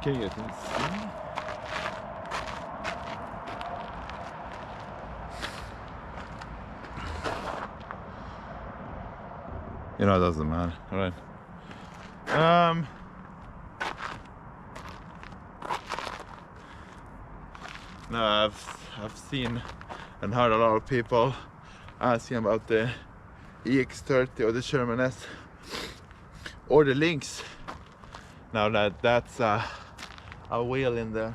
Can you see? You know, it doesn't matter. All right. No, I've seen and heard a lot of people asking about the Ex30 or the Sherman S or the Lynx. Now that's a wheel in the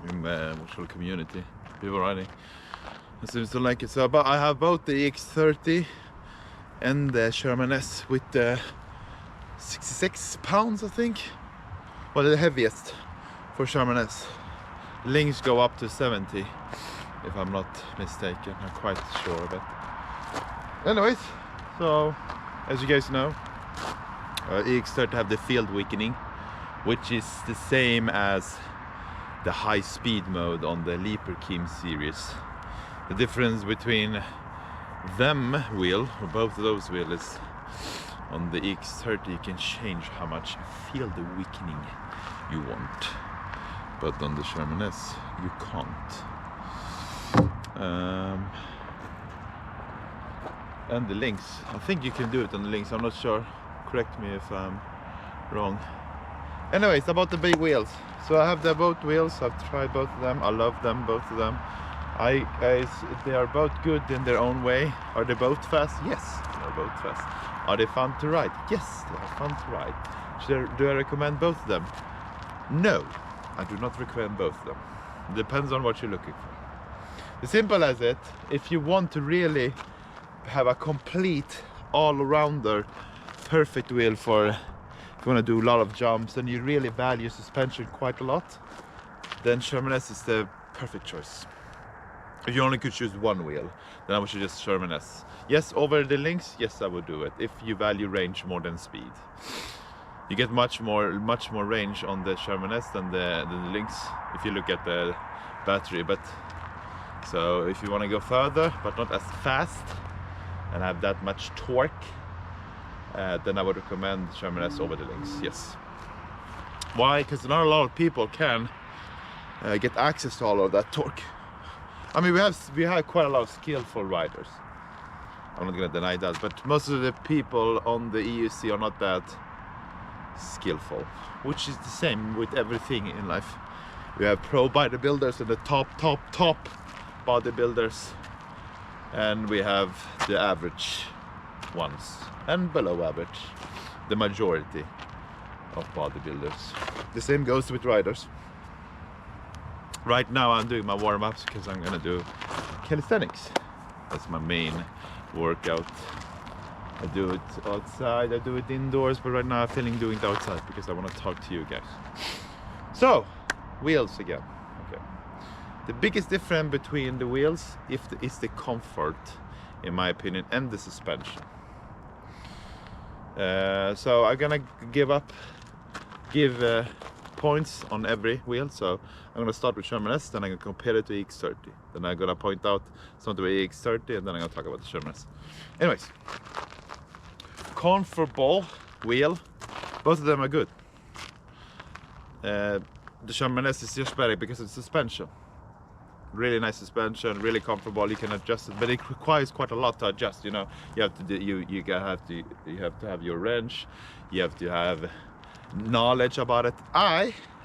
virtual community. People riding. It seems to like it. So, but I have both the Ex30 and the Sherman S with the 66 pounds, I think. Well, the heaviest for Sherman S. Lynx go up to 70, if I'm not mistaken. I'm quite sure of it. Anyways, so as you guys know, Ex30 have the field weakening, which is the same as the high speed mode on the Leaper Kim series. The difference between them wheel, or both of those wheels, is on the Ex30 you can change how much field weakening you want, but on the Sherman S you can't. And the Lynx, I think you can do it on the Lynx, I'm not sure, correct me if I'm wrong. Anyways, about the big wheels, so I have the both wheels, I've tried both of them, I love them, both of them. They are both good in their own way. Are they both fast? Yes, they are both fast. Are they fun to ride? Yes, they are fun to ride. Do I recommend both of them? No, I do not recommend both of them. It depends on what you're looking for. As simple as it, if you want to really have a complete all-rounder perfect wheel for if you want to do a lot of jumps and you really value suspension quite a lot, then Sherman S is the perfect choice. If you only could choose one wheel, then I would suggest Sherman S. Yes, over the Lynx, yes, I would do it if you value range more than speed. You get much more range on the Sherman S than the Lynx if you look at the battery. But so if you want to go further but not as fast and have that much torque, then I would recommend Sherman S over the Lynx. Yes. Why? Because not a lot of people can get access to all of that torque. I mean, we have quite a lot of skillful riders. I'm not gonna deny that, but most of the people on the EUC are not that skillful, which is the same with everything in life. We have pro bodybuilders and the top bodybuilders, and we have the average ones and below average, the majority of bodybuilders. The same goes with riders. Right now I'm doing my warm-ups because I'm gonna do calisthenics. That's my main workout. I do it outside, I do it indoors, but right now I'm feeling doing it outside because I want to talk to you guys. So, wheels again. Okay. The biggest difference between the wheels is the comfort, in my opinion, and the suspension. So I'm gonna give points on every wheel. So I'm gonna start with Sherman S, then I'm gonna compare it to Ex30. Then I'm gonna point out something with Ex30, and then I'm gonna talk about the Sherman S. Anyways, comfortable wheel, both of them are good. The Sherman S is just better because of suspension. Really nice suspension, really comfortable. You can adjust it, but it requires quite a lot to adjust. You know, you have to do, you have to have your wrench. You have to have knowledge about it.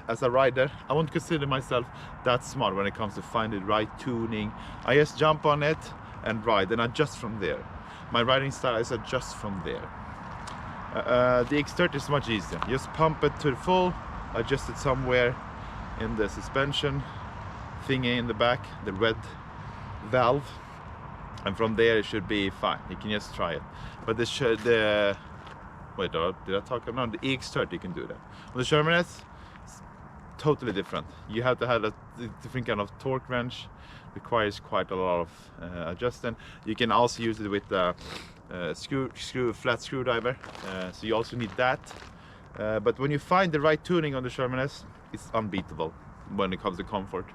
As a rider, I won't consider myself that smart when it comes to finding the right tuning. I just jump on it and ride and adjust from there. My riding style is adjust from there. The Ex30 is much easier. Just pump it to the full, adjust it somewhere in the suspension thingy in the back, the red valve, and from there it should be fine. You can just try it. But did I talk about the Ex30? You can do that. On the Sherman S, it's totally different. You have to have a different kind of torque wrench. Requires quite a lot of adjusting. You can also use it with a flat screwdriver, so you also need that. But when you find the right tuning on the Sherman S, it's unbeatable when it comes to comfort.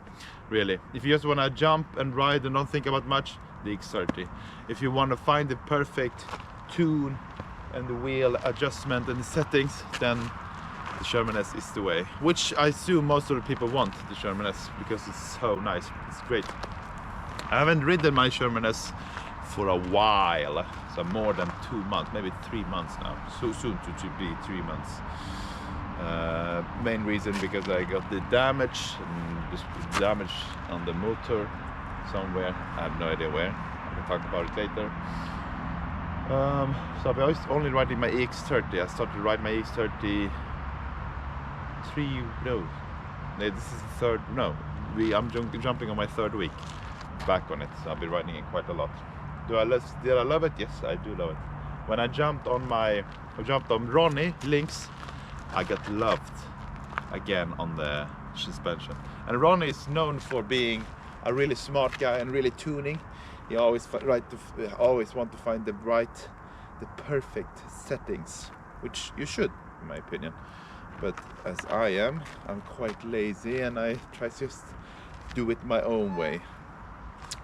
Really, if you just want to jump and ride and don't think about much, the Ex30. If you want to find the perfect tune and the wheel adjustment and the settings, then the Sherman S is the way. Which I assume most of the people want the Sherman S because it's so nice. It's great. I haven't ridden my Sherman S for a while, so more than 2 months, maybe 3 months now. So soon to be 3 months. Main reason because I got the damage, and just damage on the motor somewhere. I have no idea where. I can talk about it later. So I've always only riding my Ex30. I started riding my Ex30 this is the third. No, I'm jumping on my 3rd week back on it. So I'll be riding it quite a lot. Did I love it? Yes, I do love it. When I jumped on Ronnie Lynx, I got loved again on the suspension. And Ronnie is known for being a really smart guy and really tuning. He always want to find the perfect settings, which you should, in my opinion. But as I'm quite lazy, and I try to just do it my own way,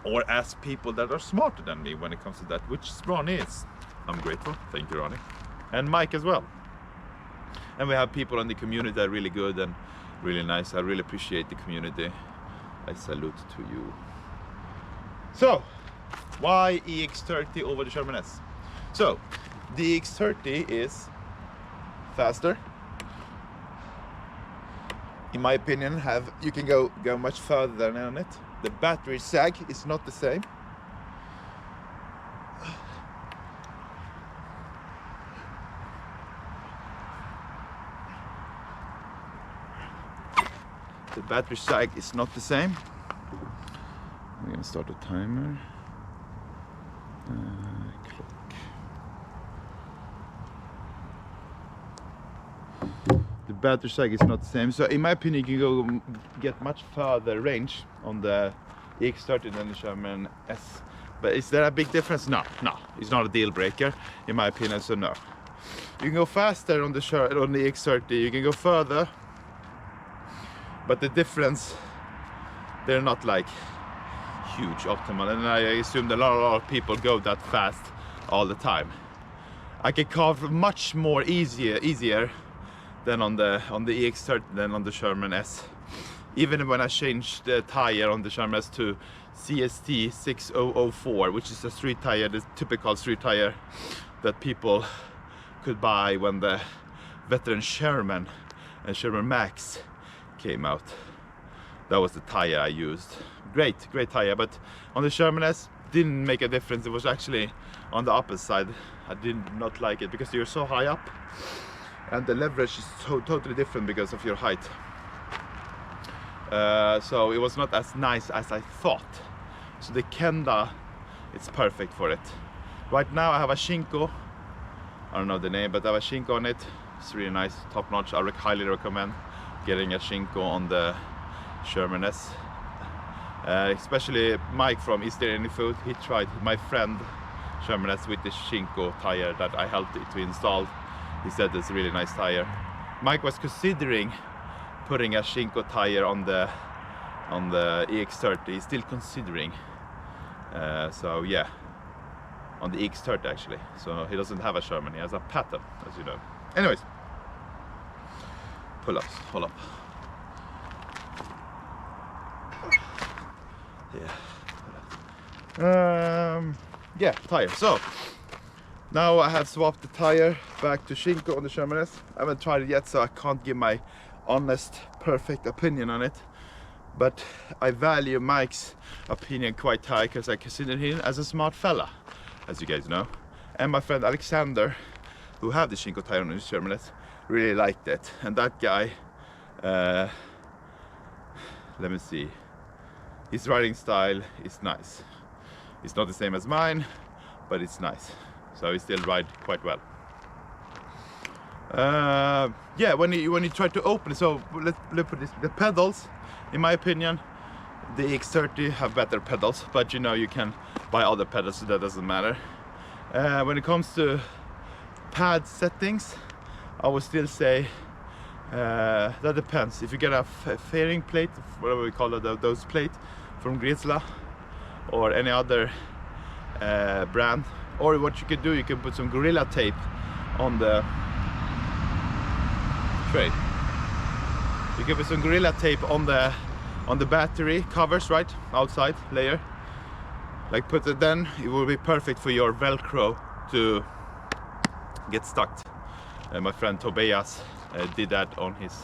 or ask people that are smarter than me when it comes to that, which Ronnie is. I'm grateful. Thank you, Ronnie, and Mike as well. And we have people in the community that are really good and really nice. I really appreciate the community. I salute to you. So, why EX30 over the Sherman S? So, the EX30 is faster. In my opinion, you can go much further than it. The battery sag is not the same. The battery sag is not the same. I'm gonna start a timer. Clock. The battery sag is not the same. So in my opinion, you can get much further range on the Ex30 than the Sherman S. But is there a big difference? No, it's not a deal breaker in my opinion. So no, you can go faster on the Ex30. You can go further. But the difference, they're not like huge optimal, and I assume that a lot of people go that fast all the time. I can carve much more easier than on the Ex30 than on the Sherman S. Even when I changed the tire on the Sherman S to CST 6004, which is a street tire, the typical street tire that people could buy when the veteran Sherman and Sherman Max came out. That was the tire I used. Great tire, but on the Sherman S didn't make a difference. It was actually on the opposite side. I did not like it because you're so high up, and the leverage is totally different because of your height. So it was not as nice as I thought. So the Kenda, it's perfect for it. Right now I have a Shinko. I don't know the name, but I have a Shinko on it. It's really nice, top notch. I highly recommend getting a Shinko on the Sherman S. Especially Mike from East Any Food, he tried my friend Sherman S with the Shinko tire that I helped it to install. He said it's a really nice tire. Mike was considering putting a Shinko tire on the Ex30. He's still considering. So yeah, on the Ex30 actually. So he doesn't have a Sherman, he has a Pattern, as you know. Anyways, pull-ups, hold up. Yeah, tire. So now I have swapped the tire back to Shinko on the Sherman S. I haven't tried it yet, so I can't give my honest, perfect opinion on it. But I value Mike's opinion quite high because I consider him as a smart fella, as you guys know. And my friend Alexander, who have the Shinko tire on his Sherman S, really liked it. And that guy, let me see, his riding style is nice. It's not the same as mine, but it's nice. So he still ride quite well. Yeah, when you try to open it, so let's put this, the pedals, in my opinion, the Ex30 have better pedals, but you know, you can buy other pedals, so that doesn't matter. When it comes to pad settings, I would still say that depends. If you get a fairing plate, whatever we call it, those plate from Grizzla or any other brand, or what you could do, you can put some Gorilla tape on the tray. You give it some Gorilla Tape on the battery covers, right outside layer. Like put it, then it will be perfect for your Velcro to get stuck. My friend Tobias did that on his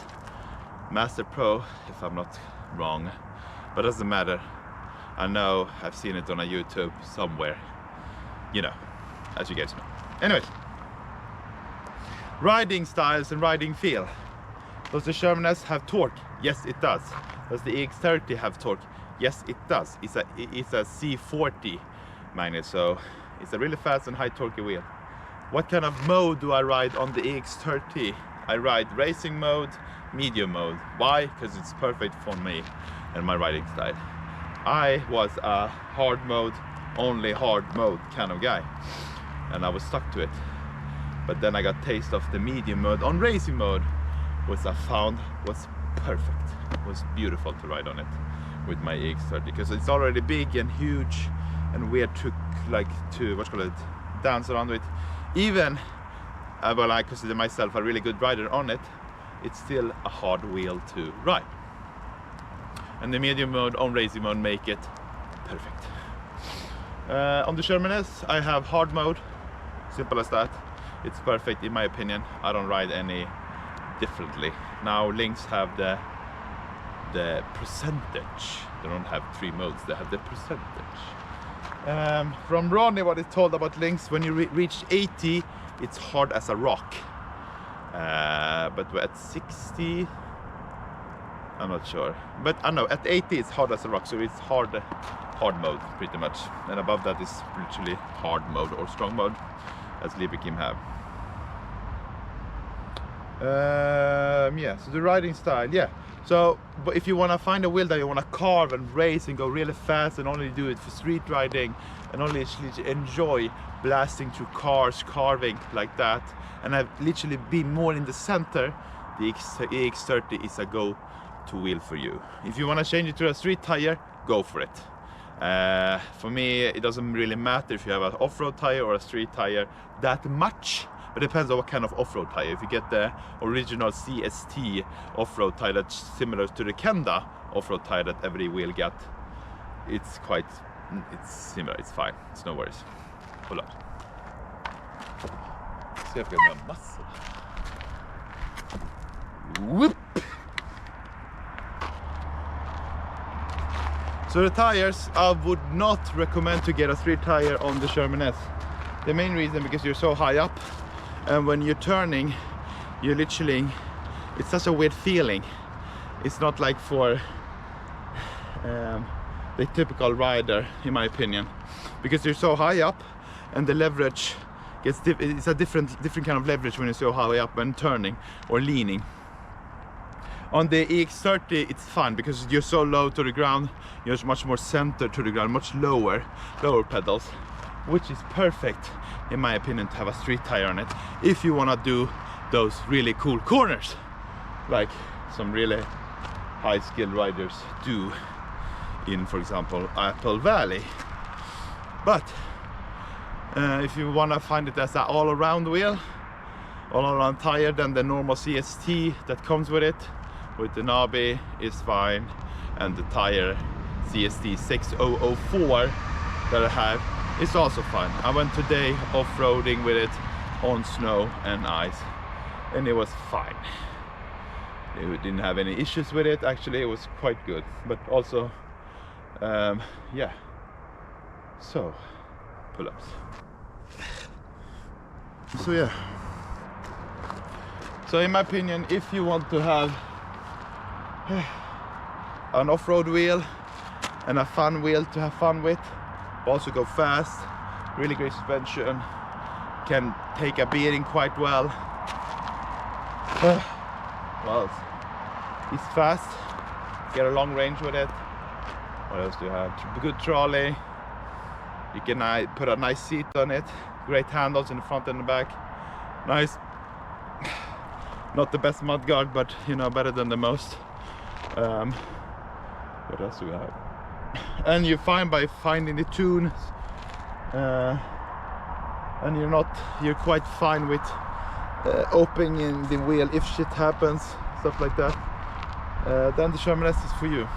Master Pro, if I'm not wrong, but it doesn't matter. I know I've seen it on a YouTube somewhere, you know, as you guys know. Anyways, riding styles and riding feel. Does the Sherman have torque? Yes, it does. Does the Ex30 have torque? Yes, it does. It's a C40 magnet, so it's a really fast and high torque wheel. What kind of mode do I ride on the Ex30? I ride racing mode, medium mode. Why? Because it's perfect for me and my riding style. I was a hard mode, only hard mode kind of guy, and I was stuck to it. But then I got taste of the medium mode on racing mode, which I found was perfect. It was beautiful to ride on it with my Ex30, because it's already big and huge and weird to dance around with. Even well, I consider myself a really good rider on it, it's still a hard wheel to ride. And the medium mode on racing mode make it perfect. On the Sherman S, I have hard mode, simple as that. It's perfect in my opinion. I don't ride any differently. Now Lynx have the percentage. They don't have 3 modes, they have the percentage. From Ronnie, what is told about Lynx, when you reach 80, it's hard as a rock. But at 60, I'm not sure. But I know at 80 it's hard as a rock, so it's hard mode pretty much. And above that is literally hard mode or strong mode, as Liebig have. Yeah, so the riding style, yeah. So, but if you want to find a wheel that you want to carve and race and go really fast and only do it for street riding and only enjoy blasting through cars, carving like that, and have literally be more in the center, the Ex30 is a go-to wheel for you. If you want to change it to a street tire, go for it. For me, it doesn't really matter if you have an off-road tire or a street tire that much. But it depends on what kind of off-road tire. If you get the original CST off-road tire that's similar to the Kenda off-road tire that every wheel got, it's similar, it's fine, it's no worries. Hold on. Se jag får göra massor. Whoop! So the tires, I would not recommend to get a street tire on the Sherman S. The main reason, because you're so high up, and when you're turning, you're literally, it's such a weird feeling. It's not like for the typical rider, in my opinion, because you're so high up, and the leverage gets it's a different kind of leverage when you're so high up when turning or leaning. On the Ex30 it's fun because you're so low to the ground, you're much more centered to the ground, much lower pedals, which is perfect in my opinion to have a street tire on it if you want to do those really cool corners like some really high skilled riders do in, for example, Apple Valley. But if you want to find it as an all-around wheel, all-around tire, then the normal CST that comes with it with the knobby is fine, and the tire CST 6004 that I have is also fine. I went today off-roading with it on snow and ice and it was fine. It didn't have any issues with it, actually it was quite good. But also yeah, so pull-ups. So yeah, so in my opinion, if you want to have an off-road wheel and a fun wheel to have fun with, also go fast, really great suspension, can take a beating quite well. Well, it's fast, get a long range with it. What else do you have? Good trolley, you can put a nice seat on it, great handles in the front and the back, nice, not the best mud guard, but you know, better than the most. What else do we have? And you find by finding the tunes, and you're quite fine with opening the wheel if shit happens, stuff like that, then the Sherman S is for you.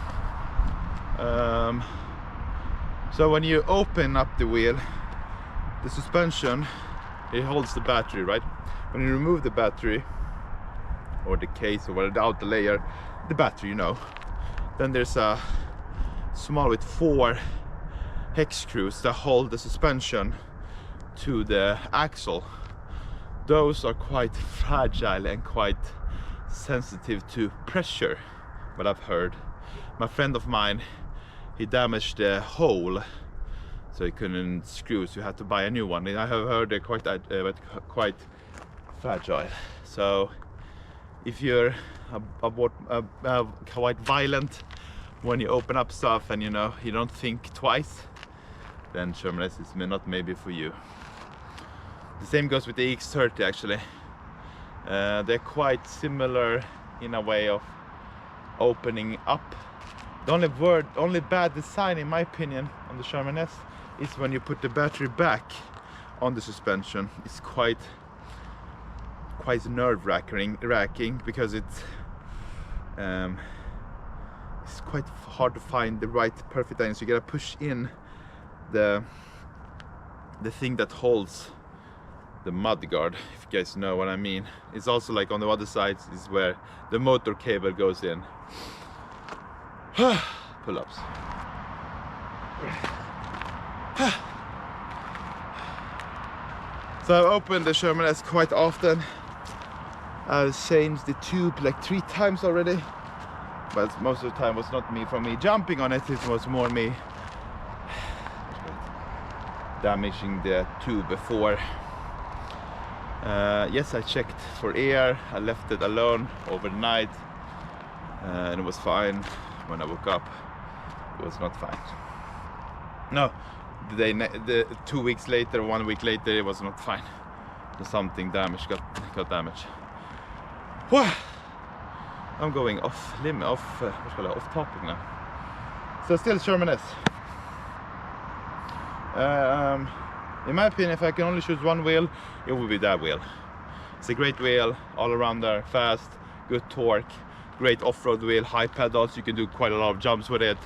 So when you open up the wheel, the suspension, it holds the battery, right? When you remove the battery, or the case, or without the layer, the battery, you know, then there's a small with 4 hex screws that hold the suspension to the axle. Those are quite fragile and quite sensitive to pressure, what I've heard. My friend of mine, he damaged the hole, so he couldn't screw, so you had to buy a new one. And I have heard they're quite fragile. So if you're quite violent when you open up stuff and you know you don't think twice, then Sherman S is not maybe for you. The same goes with the Ex30 actually. They're quite similar in a way of opening up. The only bad design in my opinion on the Sherman S is when you put the battery back on the suspension. It's quite nerve-wracking because it's quite hard to find the right perfect line. So you gotta push in the thing that holds the mud guard, if you guys know what I mean. It's also like on the other side is where the motor cable goes in. Pull-ups. So I've opened the Sherman S quite often. I've changed the tube like 3 times already, but most of the time was not me from me jumping on it. It was more me damaging the tube before. Yes, I checked for air. I left it alone overnight, and it was fine. When I woke up, it was not fine. No, the 2 weeks later, 1 week later, it was not fine. Something damaged, got damaged. I'm going off topic now. So still Sherman S. In my opinion, if I can only choose one wheel, it would be that wheel. It's a great wheel, all-arounder, fast, good torque, great off-road wheel, high pedals. You can do quite a lot of jumps with it.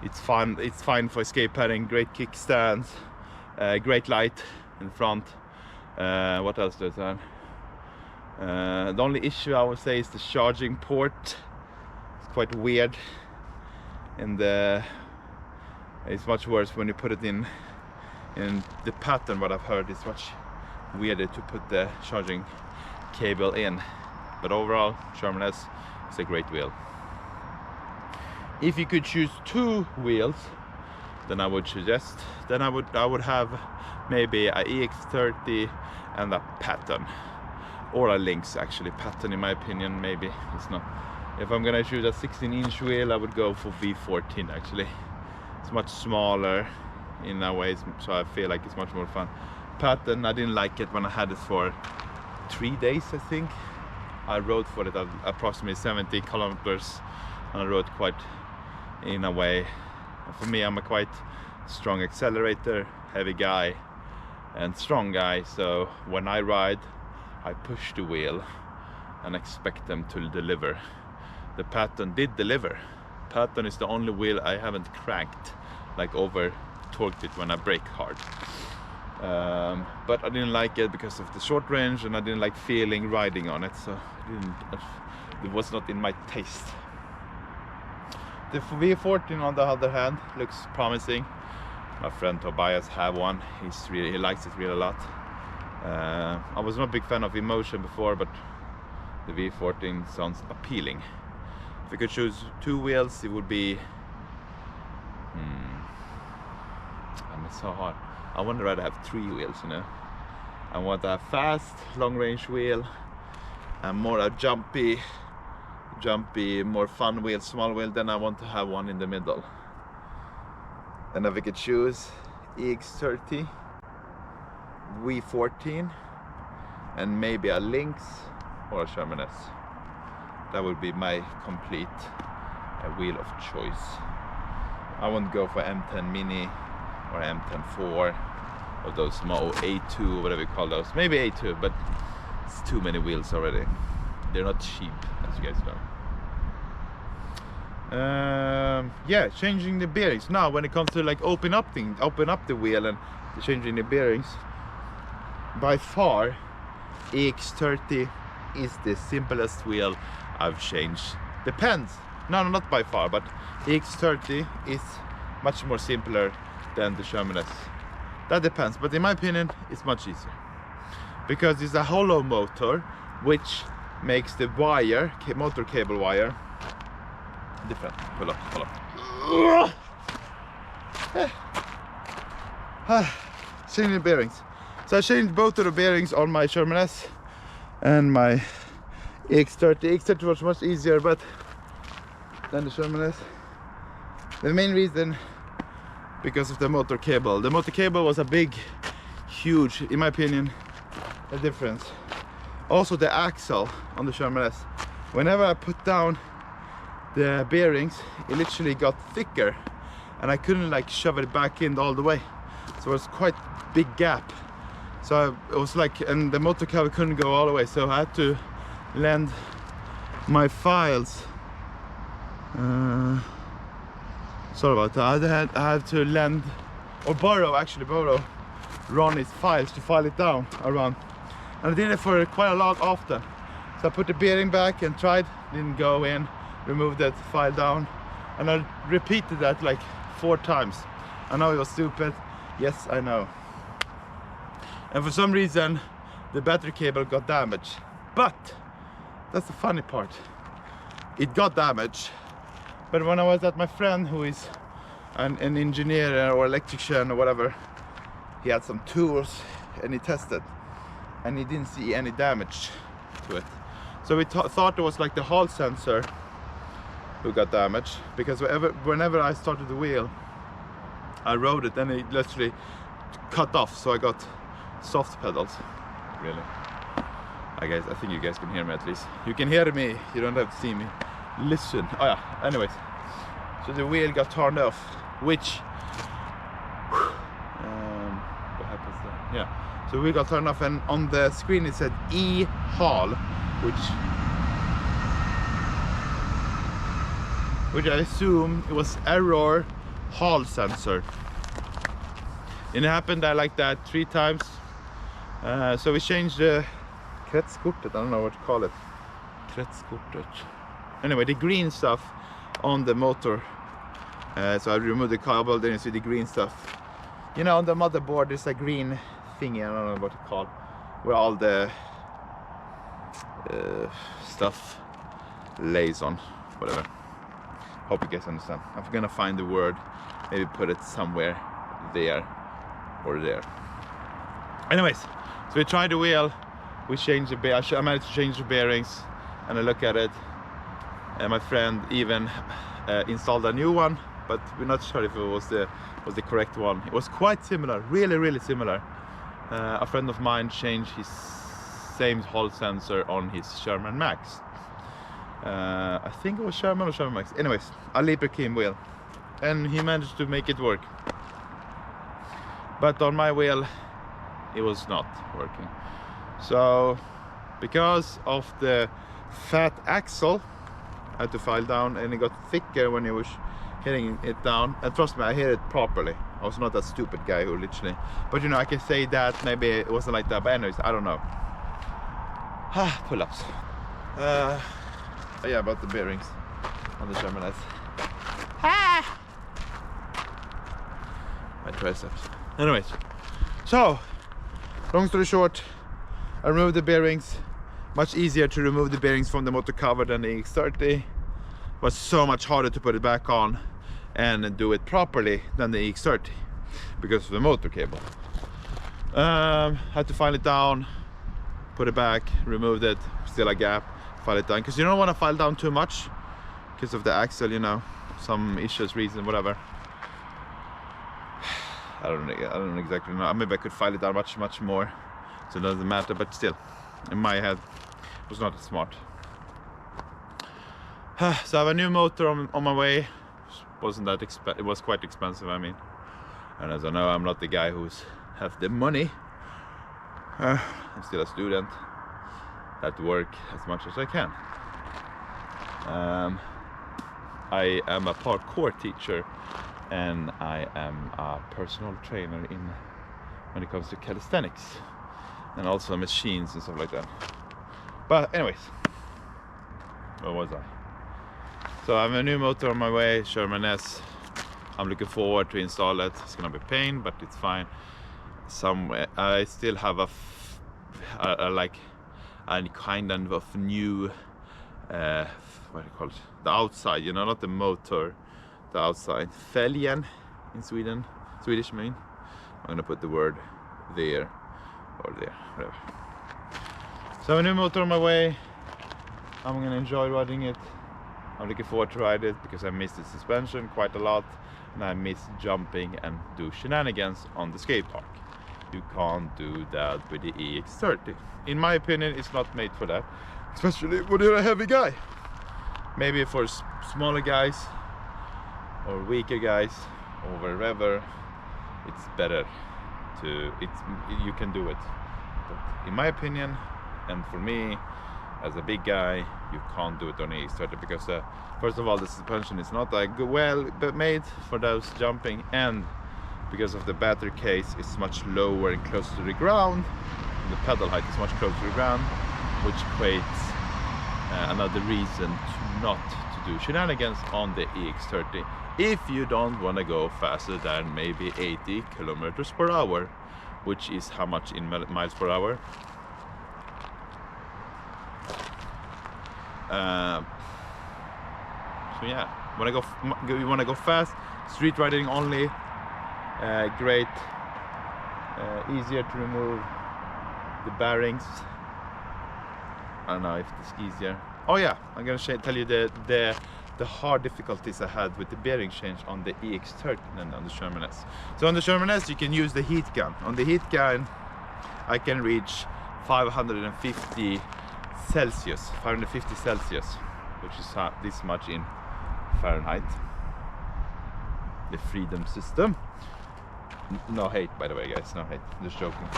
It's fun. It's fine for escape padding. Great kickstands, great light in front. What else does that? The only issue I would say is the charging port. It's quite weird, and it's much worse when you put it in the pattern. What I've heard is much weirder to put the charging cable in. But overall, Sherman S is a great wheel. If you could choose 2 wheels, then I would suggest. Then I would have maybe a EX30 and a pattern, or a Lynx actually. Pattern, in my opinion, maybe it's not. If I'm gonna choose a 16-inch wheel, I would go for V14 actually. It's much smaller in a way, so I feel like it's much more fun. Pattern, I didn't like it when I had it for 3 days, I think. I rode for it at approximately 70 kilometers, and I rode quite in a way. For me, I'm a quite strong accelerator, heavy guy and strong guy, so when I ride, I push the wheel and expect them to deliver. The Pattern did deliver. Pattern is the only wheel I haven't cranked, like over torqued it when I brake hard. But I didn't like it because of the short range, and I didn't like feeling riding on it, so it was not in my taste. The V14 on the other hand looks promising. My friend Tobias have one. He likes it really a lot. I was not a big fan of Emotion before, but the V14 sounds appealing. If I could choose 2 wheels, it would be it's so hard. I would rather have 3 wheels, you know. I want a fast, long-range wheel, and more a jumpy, more fun wheel, small wheel. Then I want to have one in the middle. And if I could choose EX30, V14, and maybe a Lynx or a Sherman S, that would be my complete wheel of choice. I won't go for M10 Mini or M10 4 or those small A2, whatever you call those. Maybe A2, but It's too many wheels already. They're not cheap, as you guys know. Yeah, changing the bearings. Now when it comes to like open up the wheel and changing the bearings, by far Ex30 is the simplest wheel I've changed. Depends. No, not by far, but Ex30 is much more simpler than the Sherman S. That depends, but in my opinion it's much easier because it's a hollow motor, which makes the wire, motor cable wire, different. Pull up. Changing the bearings. So I changed both of the bearings on my Sherman S and my Ex30. Ex30 was much easier but than the Sherman S. The main reason, because of the motor cable. The motor cable was a big, huge, in my opinion, a difference. Also the axle on the Sherman S. Whenever I put down the bearings, it literally got thicker and I couldn't like shove it back in all the way. So it was quite big gap. So it was like, and the motor cable couldn't go all the way. So I had to lend my files. Sorry about that. I had to lend, or borrow Ronnie's files to file it down around. And I did it for quite a lot often. So I put the bearing back and tried, didn't go in, removed that file down, and I repeated that like 4 times. I know it was stupid, yes I know. And for some reason the battery cable got damaged. But that's the funny part. It got damaged. But when I was at my friend, who is an engineer or electrician or whatever, he had some tools and he tested and he didn't see any damage to it. So we thought it was like the hall sensor who got damaged, because whenever I started the wheel, I rode it and it literally cut off, so I got soft pedals. Really? I think you guys can hear me at least. You can hear me, you don't have to see me. Listen. Oh yeah, anyways. So the wheel got turned off, which what happens there? Yeah. So we got turned off and on the screen it said E-Hall, which I assume it was error hall sensor. And it happened like that 3 times. So we changed the kretskortet, I don't know what to call it. Kretskortet. Anyway, the green stuff on the motor. So I removed the cable, then you see the green stuff. You know, on the motherboard there's a green thingy, I don't know what to call, where all the stuff lays on, whatever. Hope you guys understand. I'm gonna find the word, maybe put it somewhere there or there. Anyways, so we tried the wheel, we changed the I managed to change the bearings, and I look at it, and my friend even installed a new one, but we're not sure if it was the correct one. It was quite similar, really similar. A friend of mine changed his same hall sensor on his Sherman Max. I think it was Sherman or Sherman Max. Anyways, a Libre Kim wheel, and he managed to make it work. But on my wheel, it was not working. So, because of the fat axle, I had to file down, and it got thicker when it was hitting it down. And trust me, I hit it properly. I was not that stupid guy who literally. But you know, I can say that maybe it wasn't like that. But anyways, I don't know. Pull-ups. Yeah, about the bearings on the Sherman S. My triceps. Anyways, so long story short, I removed the bearings. Much easier to remove the bearings from the motor cover than the Ex30. But so much harder to put it back on and do it properly than the Ex30 because of the motor cable. Had to file it down, put it back, removed it, still a gap, file it down, because you don't want to file down too much because of the axle, you know, some issues, reason, whatever. I don't know exactly know. Maybe I could file it down much more, so it doesn't matter, but still, in my head, it was not smart. So I have a new motor on my way. Wasn't that expensive? It was quite expensive, I mean. And as I know, I'm not the guy who's have the money. I'm still a student. that work as much as I can. I am a parkour teacher, and I am a personal trainer when it comes to calisthenics, and also machines and stuff like that. But anyways, where was I? So I have a new motor on my way, Sherman S. I'm looking forward to install it. It's gonna be pain, but it's fine. Somewhere I still have a kind of new what do you call it? The outside, you know, not the motor, the outside. Fälgen in Swedish I mean. I'm gonna put the word there or there, whatever. So I have a new motor on my way. I'm gonna enjoy riding it. I'm looking forward to ride it because I miss the suspension quite a lot, and I miss jumping and do shenanigans on the skate park. You can't do that with the Ex30. In my opinion, it's not made for that, especially when you're a heavy guy. Maybe for smaller guys or weaker guys or wherever, it's better to, you can do it. But in my opinion, and for me, as a big guy, you can't do it on the Ex30 because first of all, the suspension is not like well made for those jumping, and because of the battery case is much lower and closer to the ground. The pedal height is much closer to the ground, which creates another reason not to do shenanigans on the Ex30 if you don't want to go faster than maybe 80 kilometers per hour, which is how much in miles per hour? So yeah, you want to go fast, street riding only, great, easier to remove the bearings. I don't know if it's easier. Oh yeah, I'm gonna tell you the hard difficulties I had with the bearing change on the Ex30 and on the Sherman S. So on the Sherman S you can use the heat gun. On the heat gun I can reach 550 Celsius, which is this much in Fahrenheit. The freedom system. No hate, by the way, guys, no hate, just joking.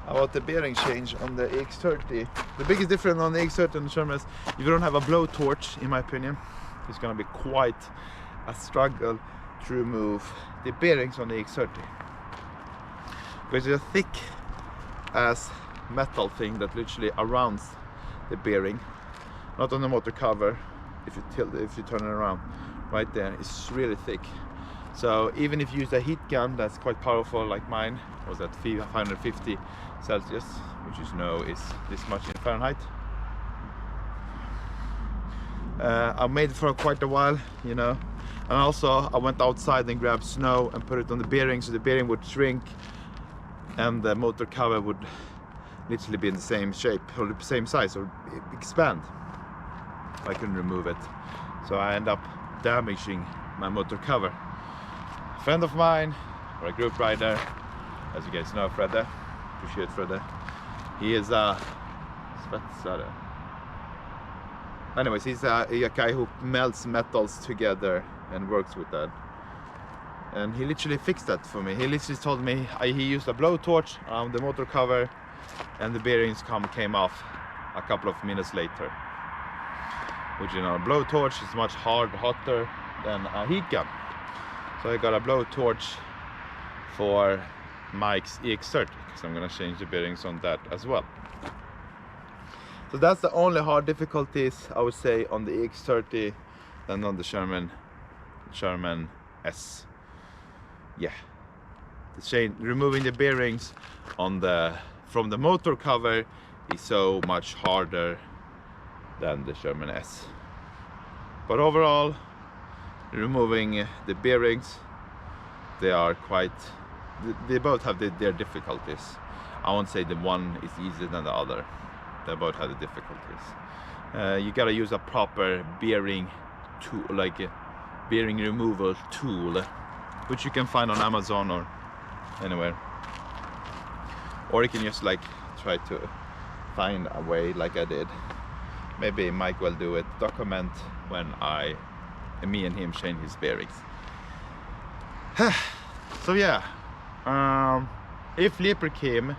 About the bearing change on the Ex30, the biggest difference on the Ex30 and the Sherman is if you don't have a blowtorch, in my opinion, it's gonna be quite a struggle to remove the bearings on the Ex30, because it's a thick as metal thing that literally surrounds the bearing, not on the motor cover. If you turn it around, right there, it's really thick. So even if you use a heat gun that's quite powerful, like mine was at 550 Celsius, which you know is this much in Fahrenheit. I made it for quite a while, you know, and also I went outside and grabbed snow and put it on the bearing, so the bearing would shrink and the motor cover would literally be in the same shape or the same size or expand. I couldn't remove it, so I end up damaging my motor cover. A friend of mine, or a group rider, as you guys know, Fredde, appreciate Fredde. He is a svetsare. Anyways, he's a guy who melts metals together and works with that. And he literally fixed that for me. He literally told me he used a blowtorch on the motor cover and the bearings came off a couple of minutes later. Which, you know, a blowtorch is much hotter than a heat gun. So I got a blowtorch for Mike's Ex30 because I'm gonna change the bearings on that as well. So that's the only hard difficulties I would say on the Ex30 than on the Sherman S. Yeah, removing the bearings on from the motor cover is so much harder than the Sherman S. But overall, removing the bearings, they both have their difficulties. I won't say the one is easier than the other. They both have the difficulties. You gotta use a proper bearing tool, like a bearing removal tool, which you can find on Amazon or anywhere. Or you can just like try to find a way like I did. Maybe Mike will do it, document when me and him change his bearings. So yeah, if Leopold came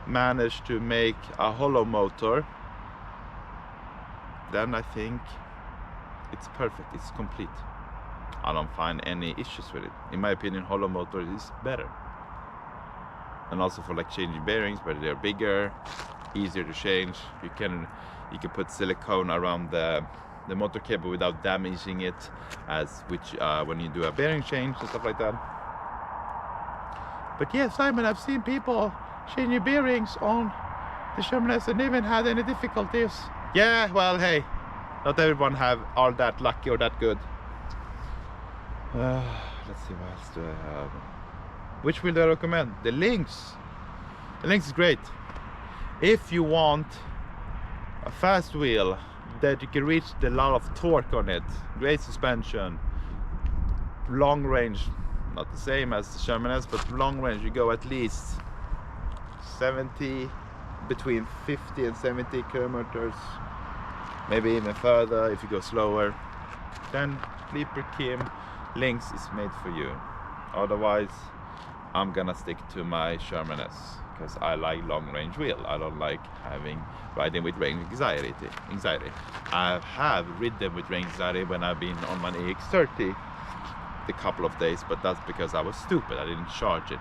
manage to make a hollow motor, then I think it's perfect, it's complete. I don't find any issues with it. In my opinion, hollow motor is better. And also for like changing bearings, but they're bigger, easier to change. You can put silicone around the motor cable without damaging it, when you do a bearing change and stuff like that. But yeah, Simon, I've seen people changing bearings on the Sherman S and haven't had any difficulties. Yeah, well, hey, not everyone are that lucky or that good. Let's see, what else do I have? Which wheel do I recommend? The Lynx. The Lynx is great. If you want a fast wheel that you can reach a lot of torque on it, great suspension, long range, not the same as the Sherman S, but long range, you go at least 70, between 50 and 70 kilometers, maybe even further if you go slower, then Sleeper Kim Lynx is made for you. Otherwise, I'm gonna stick to my Sherman S because I like long range wheel. I don't like riding with range anxiety. I have ridden with range anxiety when I've been on my Ex30 a couple of days, but that's because I was stupid. I didn't charge it.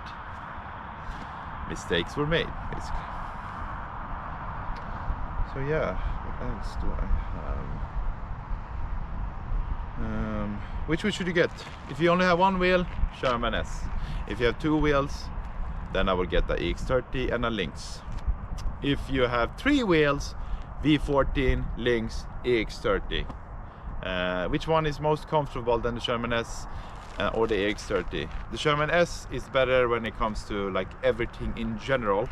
Mistakes were made, basically. So yeah, what else do I have? Which wheel should you get? If you only have one wheel, Sherman S. If you have two wheels, then I will get the Ex30 and a Lynx. If you have three wheels, V14, Lynx, Ex30. Which one is most comfortable than the Sherman S or the Ex30? The Sherman S is better when it comes to like everything in general.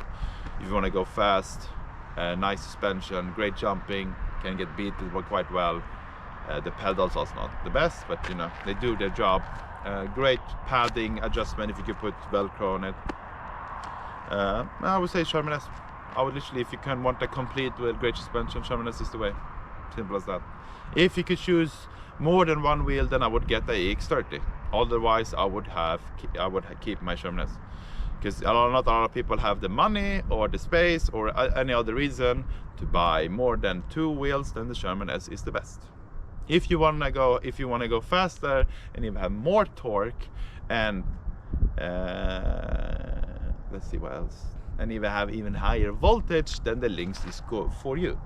If you want to go fast, nice suspension, great jumping, can get beat quite well. The pedals are not the best, but you know, they do their job. Great padding adjustment if you could put Velcro on it. I would say Sherman S. I would literally, if you can want a complete with great suspension, Sherman S is the way. Simple as that. If you could choose more than one wheel, then I would get the Ex30. Otherwise, I would keep my Sherman S. Because not a lot of people have the money or the space or any other reason to buy more than two wheels, then the Sherman S is the best. If you want to go faster and you have more torque and let's see what else, and even have even higher voltage, then the Lynx is good for you.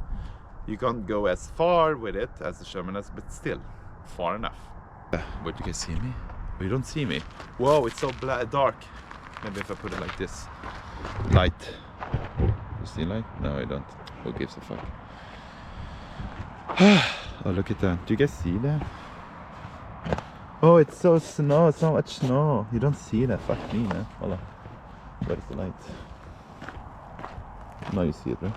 You can't go as far with it as the Sherman S, but still far enough. But you can see me? Oh, you don't see me. Whoa, it's so dark. Maybe if I put it like this. Light. You see light? No, I don't. Who gives a fuck? Oh, look at that. Do you guys see that? Oh, it's so much snow. You don't see that. Fuck me, man. Hold on. Where's the light? No, you see it, right?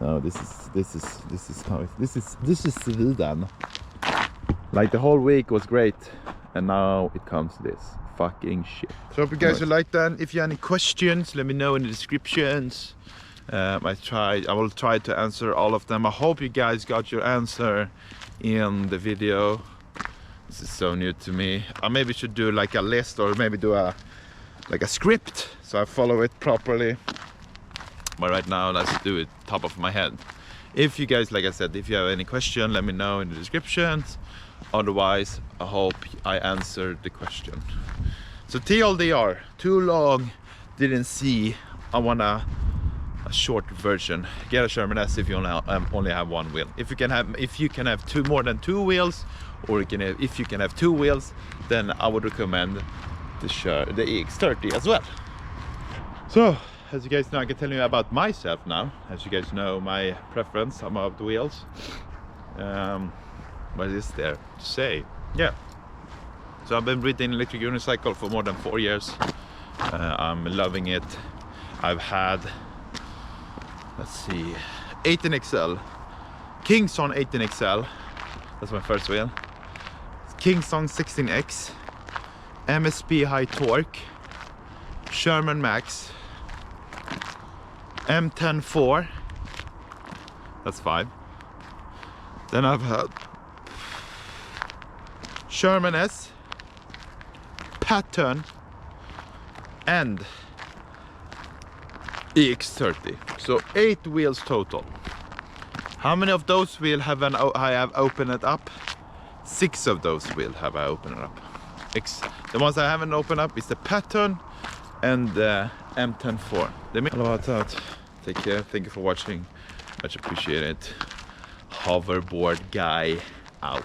No, this is how this is Sweden. Like the whole week was great, and now it comes to this fucking shit. So hope you guys will like that. If you have any questions, let me know in the descriptions. I will try to answer all of them. I hope you guys got your answer in the video. This is so new to me. I maybe should do like a list, or maybe do a script so I follow it properly. But right now, let's do it top of my head. If you guys, like I said, if you have any question, let me know in the descriptions. Otherwise, I hope I answered the question. So TLDR, too long, didn't see. I want a short version. Get a Sherman S if you only have one wheel. If you can have more than two wheels, or if you can have two wheels, then I would recommend the Ex30 as well. So, as you guys know, I can tell you about myself now. As you guys know, my preference about the wheels. What is there to say? Yeah. So I've been riding electric unicycle for more than 4 years. I'm loving it. I've had, let's see, 18XL, Kingston 18XL. That's my first wheel. Kingston 16X, MSP high torque, Sherman Max, M10-4, that's 5. Then I've had Sherman S, Pattern, and Ex30. So 8 wheels total. How many of those will have I have opened it up? 6 of those will have I opened it up. The ones I haven't opened up is the Pattern and the M104. All about that. Take care. Thank you for watching. Much appreciated. Hoverboard guy out.